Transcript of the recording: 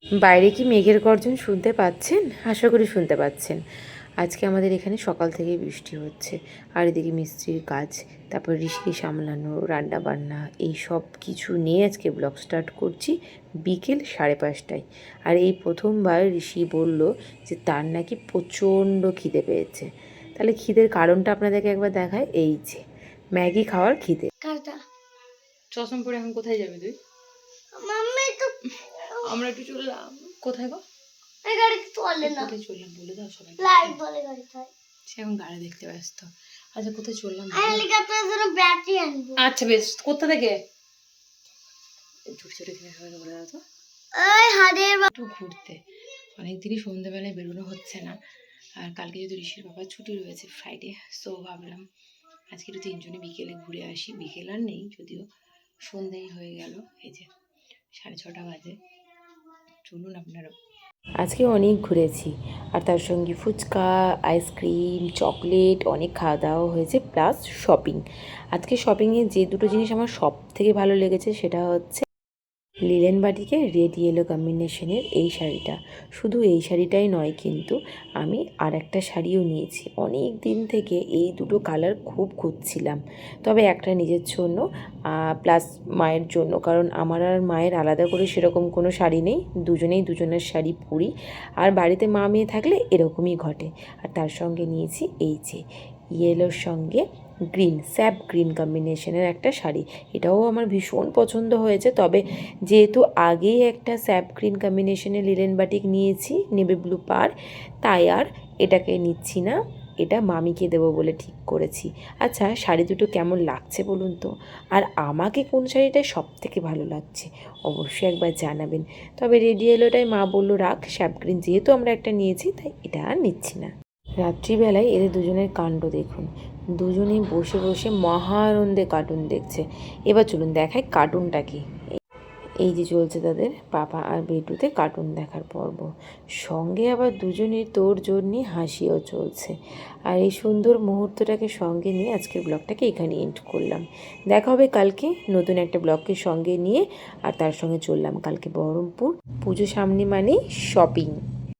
বাইরে কি মেঘের গর্জন শুনতে পাচ্ছেন? আশা করি শুনতে পাচ্ছেন। আজকে আমাদের এখানে সকাল থেকেই বৃষ্টি হচ্ছে, আর এদিকে মিস্ত্রির কাজ, তারপর ঋষিকে সামলানো, রান্নাবান্না, এই সব কিছু নিয়ে আজকে ব্লগ স্টার্ট করছি বিকেল 5:30টায়। আর এই প্রথমবার ঋষি বলল যে তার নাকি প্রচণ্ড খিদে পেয়েছে। তাহলে খিদের কারণটা আপনাদেরকে একবার দেখায়। এই যে ম্যাগি খাওয়ার খিদে। চশমা পরে এখন কোথায় যাবে তুই? আমরা একটু চললাম। কোথায় গো? কোথায় চললাম বলে দাও সবাই। সে এখন গাড়ি দেখতে ব্যস্ত। আচ্ছা কোথায় চললাম? আচ্ছা বেশ, কোথা থেকে? ছোট ছোট কিনে সবাই বলে দাও তো। একটু ঘুরতে, অনেকদিনই সন্ধ্যেবেলায় বেরোনো হচ্ছে না, আর কালকে যদি ঋষির বাবার ছুটি রয়েছে ফ্রাইডে, সো ভাবলাম আজকে একটু তিনজনে বিকেলে ঘুরে আসি। বিকেল আর নেই, যদিও সন্ধ্যেই হয়ে গেল। এই যে 6:30 বাজে। চলুন আপনারা। আজকে অনেক ঘুরেছি, আর তার সঙ্গে ফুচকা, আইসক্রিম, চকলেট, অনেক খাওয়া দাওয়া হয়েছে, প্লাস শপিং। আজকে শপিংয়ে যে দুটো জিনিস আমার সব থেকে ভালো লেগেছে সেটা হচ্ছে লিলেন বাটিকে রেড ইয়েলো কম্বিনেশনের এই শাড়িটা। শুধু এই শাড়িটাই নয়, কিন্তু আমি আর একটা শাড়িও নিয়েছি। অনেক দিন থেকে এই দুটো কালার খুব খুঁজছিলাম, তবে একটা নিজের জন্য প্লাস মায়ের জন্য, কারণ আমার আর মায়ের আলাদা করে সেরকম কোনো শাড়ি নেই, দুজনেই দুজনের শাড়ি পরি। আর বাড়িতে মা মেয়ে থাকলে এরকমই ঘটে। আর তার সঙ্গে নিয়েছি এই যে ইয়েলোর সঙ্গে গ্রিন, স্যাপ গ্রিন কম্বিনেশনের একটা শাড়ি। এটাও আমার ভীষণ পছন্দ হয়েছে, তবে যেহেতু আগেই একটা স্যাপ গ্রিন কম্বিনেশনের লিলেন বাটিক নিয়েছি নেভি ব্লু পার, তাই আর এটাকে নিচ্ছি না, এটা মামিকে দেবো বলে ঠিক করেছি। আচ্ছা শাড়ি দুটো কেমন লাগছে বলুন তো, আর আমাকে কোন শাড়িটা সব থেকে ভালো লাগছে অবশ্যই একবার জানাবেন। তবে রেড ইয়েলোটাই মা বললো রাখ, স্যাপ গ্রিন যেহেতু আমরা একটা নিয়েছি তাই এটা আর নিচ্ছি না। রাত্রিবেলায় এদের দুজনের কাণ্ড দেখুন, দুজনেই বসে বসে মহা আনন্দে কার্টুন দেখছে। এবার চলুন দেখায় কার্টুনটা কি। এই যে চলছে তাদের পাপা আর বেটুতে কার্টুন দেখার পর্ব, সঙ্গে আবার দুজনের তোড়জোড় নিয়ে হাসিও চলছে। আর এই সুন্দর মুহূর্তটাকে সঙ্গে নিয়ে আজকের ব্লগটাকে এখানে এন্ড করলাম। দেখা হবে কালকে নতুন একটা ব্লগকে সঙ্গে নিয়ে। আর তার সঙ্গে চললাম কালকে বহরমপুর, পুজো সামনে মানেই শপিং।